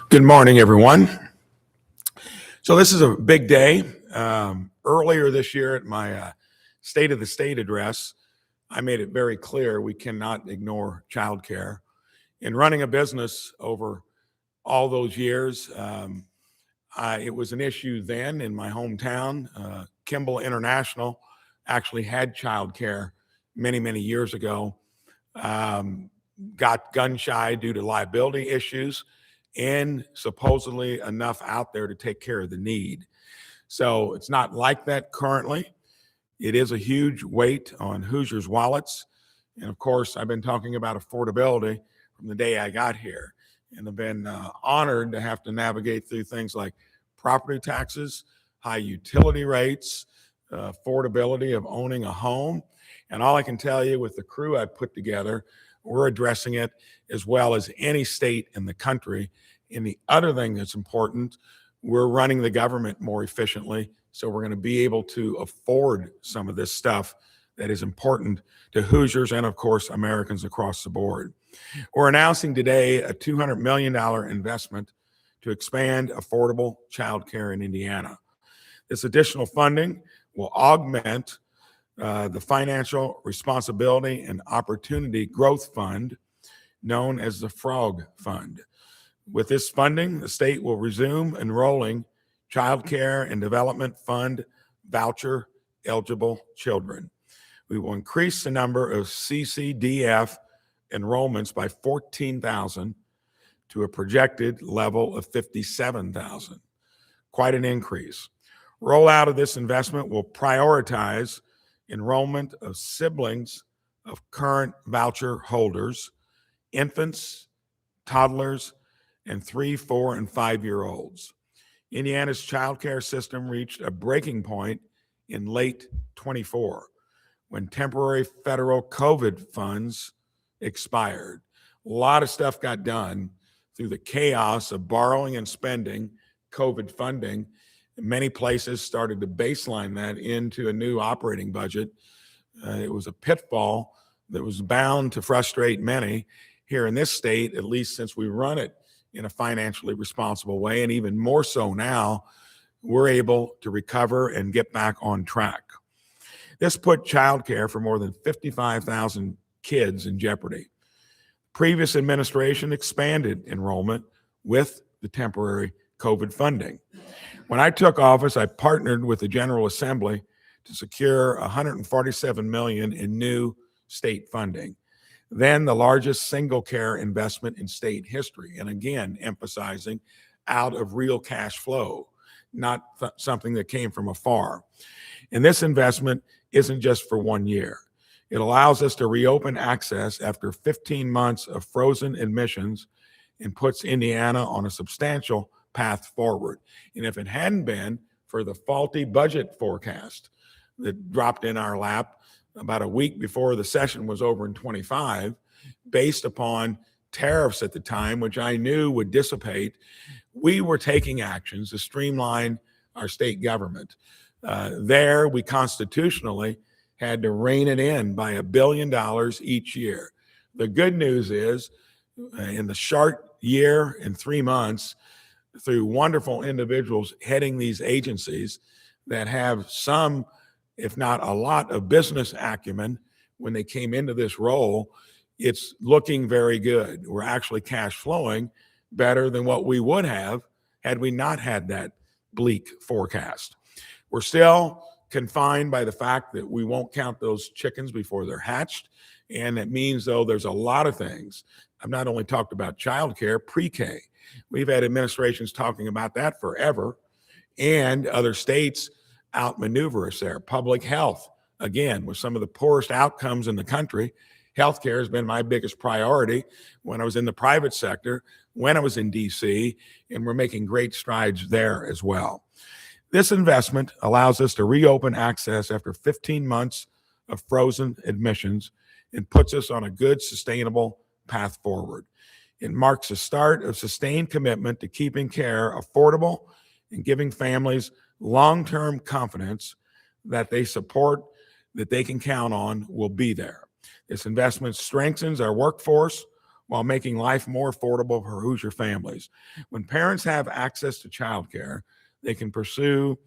Good morning, everyone. So this is a big day. Earlier this year at my State of the State address, I made it very clear we cannot ignore childcare. In running a business over all those years, it was an issue then in my hometown. Kimball International actually had childcare many, many years ago. Got gun shy due to liability issues and supposedly enough out there to take care of the need. So it's not like that currently. It is a huge weight on Hoosiers' wallets. And of course, I've been talking about affordability from the day I got here. And I've been honored to have to navigate through things like property taxes, high utility rates, affordability of owning a home. And all I can tell you with the crew I put together, we're addressing it as well as any state in the country. And the other thing that's important, we're running the government more efficiently. So we're going to be able to afford some of this stuff that is important to Hoosiers and, of course, Americans across the board. We're announcing today a $200 million investment to expand affordable childcare in Indiana. This additional funding will augment the Financial Responsibility and Opportunity Growth Fund, known as the FROG Fund. With this funding, the state will resume enrolling Child Care and Development Fund voucher eligible children. We will increase the number of CCDF enrollments by 14,000 to a projected level of 57,000. Quite an increase. Rollout of this investment will prioritize enrollment of siblings of current voucher holders, infants, toddlers, and 3, 4, and 5-year-olds. Indiana's child care system reached a breaking point in late 24 when temporary federal COVID funds expired. A lot of stuff got done through the chaos of borrowing and spending COVID funding. Many places started to baseline that into a new operating budget. It was a pitfall that was bound to frustrate many here in this state, at least since we run it in a financially responsible way. And even more so now, we're able to recover and get back on track. This put childcare for more than 55,000 kids in jeopardy. Previous administration expanded enrollment with the temporary COVID funding. When I took office, I partnered with the General Assembly to secure $147 million in new state funding, then the largest single care investment in state history. And again, emphasizing out of real cash flow, not something that came from afar. And this investment isn't just for 1 year. It allows us to reopen access after 15 months of frozen admissions and puts Indiana on a substantial path forward. And if it hadn't been for the faulty budget forecast that dropped in our lap about a week before the session was over in 25, based upon tariffs at the time, which I knew would dissipate, we were taking actions to streamline our state government. There, we constitutionally had to rein it in by $1 billion each year. The good news is, in the short year and 3 months, through wonderful individuals heading these agencies that have some, if not a lot, of business acumen when they came into this role, it's looking very good. We're actually cash flowing better than what we would have had we not had that bleak forecast. We're still confined by the fact that we won't count those chickens before they're hatched. And it means, though, there's a lot of things. I've not only talked about childcare, pre-K. We've had administrations talking about that forever, and other states outmaneuver us there. Public health, again, with some of the poorest outcomes in the country. Healthcare has been my biggest priority when I was in the private sector, when I was in DC, and we're making great strides there as well. This investment allows us to reopen access after 15 months of frozen admissions and puts us on a good, sustainable path forward. It marks the start of sustained commitment to keeping care affordable and giving families long-term confidence that they support, that they can count on, will be there. This investment strengthens our workforce while making life more affordable for Hoosier families. When parents have access to childcare, they can pursue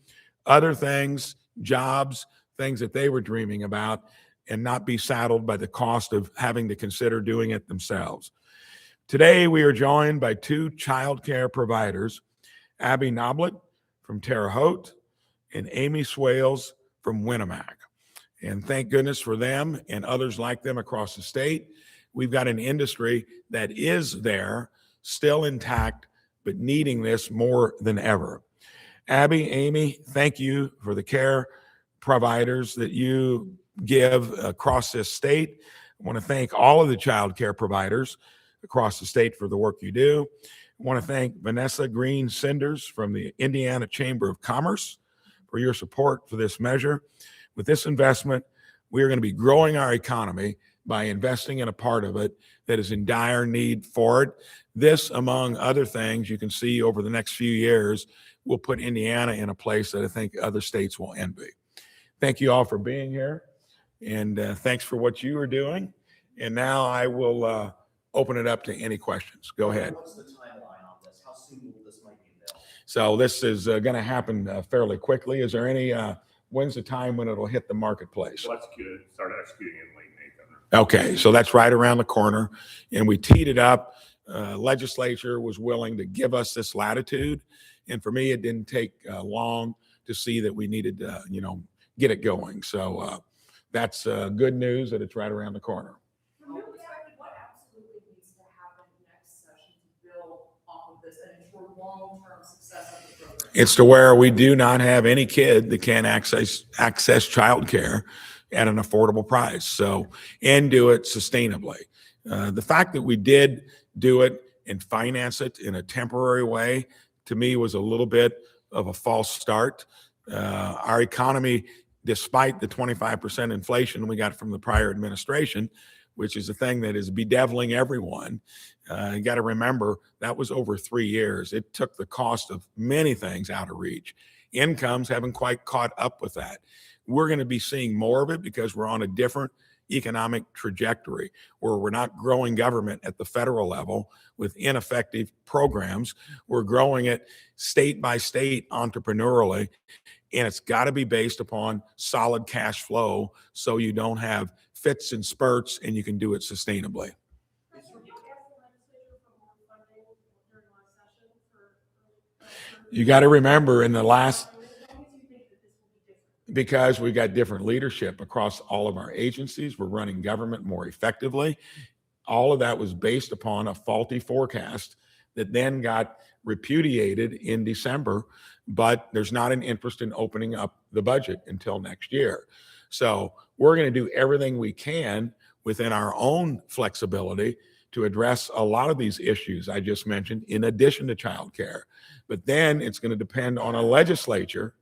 other things, jobs, things that they were dreaming about, and not be saddled by the cost of having to consider doing it themselves. Today, we are joined by two childcare providers, Abby Noblet from Terre Haute and Amy Swales from Winnemac. And thank goodness for them and others like them across the state. We've got an industry that is there, still intact, but needing this more than ever. Abby, Amy, thank you for the care providers that you give across this state. I want to thank all of the child care providers across the state for the work you do. I want to thank Vanessa Green Cinders from the Indiana Chamber of Commerce for your support for this measure. With this investment, we are going to be growing our economy by investing in a part of it that is in dire need for it. This, among other things, you can see over the next few years, will put Indiana in a place that I think other states will envy. Thank you all for being here, and thanks for what you are doing. And now I will open it up to any questions. Go ahead. What's the timeline on this? How soon will this money be available? So this is going to happen fairly quickly. Is there any, when's the time when it'll hit the marketplace? We'll start executing in late May, Governor. Okay, so that's right around the corner. And we teed it up. Legislature was willing to give us this latitude. And for me, it didn't take long to see that we needed to, get it going. So that's good news that it's right around the corner. From your perspective, what absolutely needs to happen next session to build off of this and ensure long-term success of the program? It's to where we do not have any kid that can't access childcare at an affordable price. So, and do it sustainably. The fact that we did do it and finance it in a temporary way, to me, was a little bit of a false start. Our economy, despite the 25% inflation we got from the prior administration, which is a thing that is bedeviling everyone, you got to remember that was over 3 years. It took the cost of many things out of reach. Incomes haven't quite caught up with that. We're going to be seeing more of it because we're on a different economic trajectory where we're not growing government at the federal level with ineffective programs. We're growing it state by state entrepreneurially, and it's got to be based upon solid cash flow so you don't have fits and spurts and you can do it sustainably. You got to remember in the last, because we got different leadership across all of our agencies, we're running government more effectively. All of that was based upon a faulty forecast that then got repudiated in December, but there's not an interest in opening up the budget until next year. So we're going to do everything we can within our own flexibility to address a lot of these issues I just mentioned, in addition to childcare. But then it's going to depend on a legislature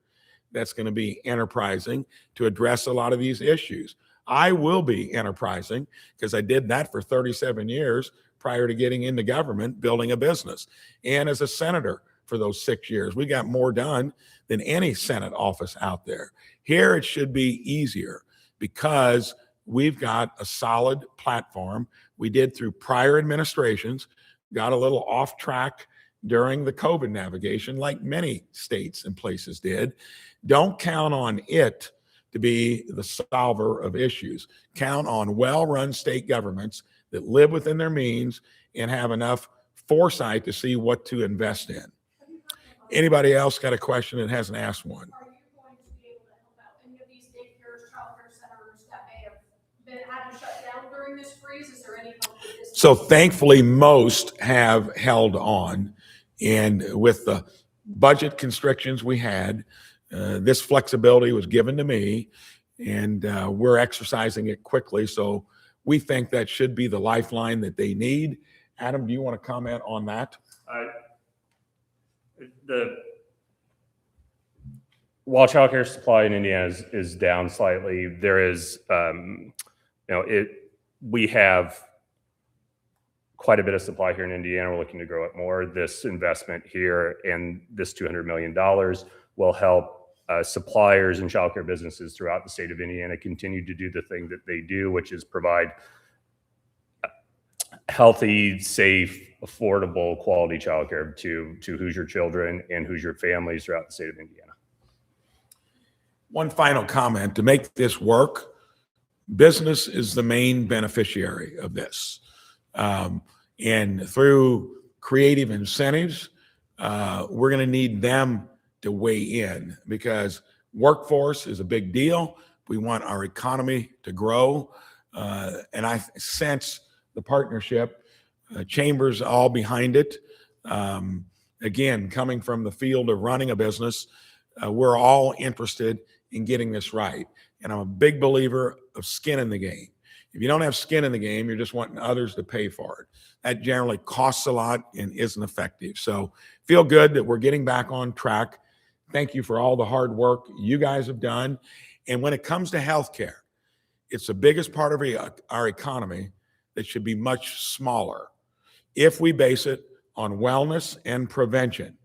that's going to be enterprising to address a lot of these issues. I will be enterprising because I did that for 37 years prior to getting into government, building a business. And as a senator for those 6 years, we got more done than any Senate office out there. Here it should be easier because we've got a solid platform. We did through prior administrations, got a little off track during the COVID navigation, like many states and places did. Don't count on it to be the solver of issues. Count on well-run state governments that live within their means and have enough foresight to see what to invest in. Anybody else got a question that hasn't asked one? Are you going to be able to help out any of these daycares, childcare centers that may have been had to shut down during this freeze? Is there any help with this? So thankfully, most have held on. And with the budget constrictions we had, this flexibility was given to me, and we're exercising it quickly. So we think that should be the lifeline that they need. Adam, do you want to comment on that? While childcare supply in Indiana is down slightly, there is, we have quite a bit of supply here in Indiana. We're looking to grow it more. This investment here and this $200 million will help suppliers and childcare businesses throughout the state of Indiana continue to do the thing that they do, which is provide healthy, safe, affordable, quality childcare to Hoosier children and Hoosier families throughout the state of Indiana. One final comment: to make this work, business is the main beneficiary of this. And through creative incentives, we're going to need them to weigh in, because workforce is a big deal. We want our economy to grow. And I sense the partnership, chambers all behind it. Again, coming from the field of running a business, we're all interested in getting this right. And I'm a big believer of skin in the game. If you don't have skin in the game, you're just wanting others to pay for it. That generally costs a lot and isn't effective. So feel good that we're getting back on track. Thank you for all the hard work you guys have done. And when it comes to healthcare, it's the biggest part of our economy that should be much smaller if we base it on wellness and prevention.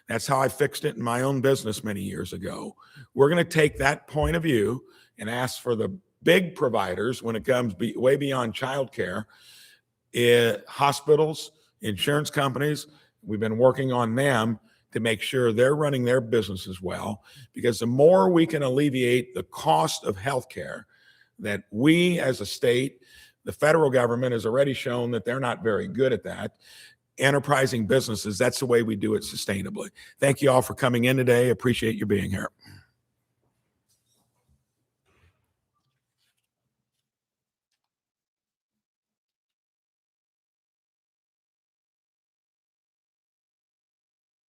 That's how I fixed it in my own business many years ago. We're going to take that point of view and ask for the big providers when it comes way beyond childcare, hospitals, insurance companies. We've been working on them to make sure they're running their businesses well, because the more we can alleviate the cost of healthcare that we as a state, the federal government has already shown that they're not very good at that. Enterprising businesses, that's the way we do it sustainably. Thank you all for coming in today. Appreciate you being here.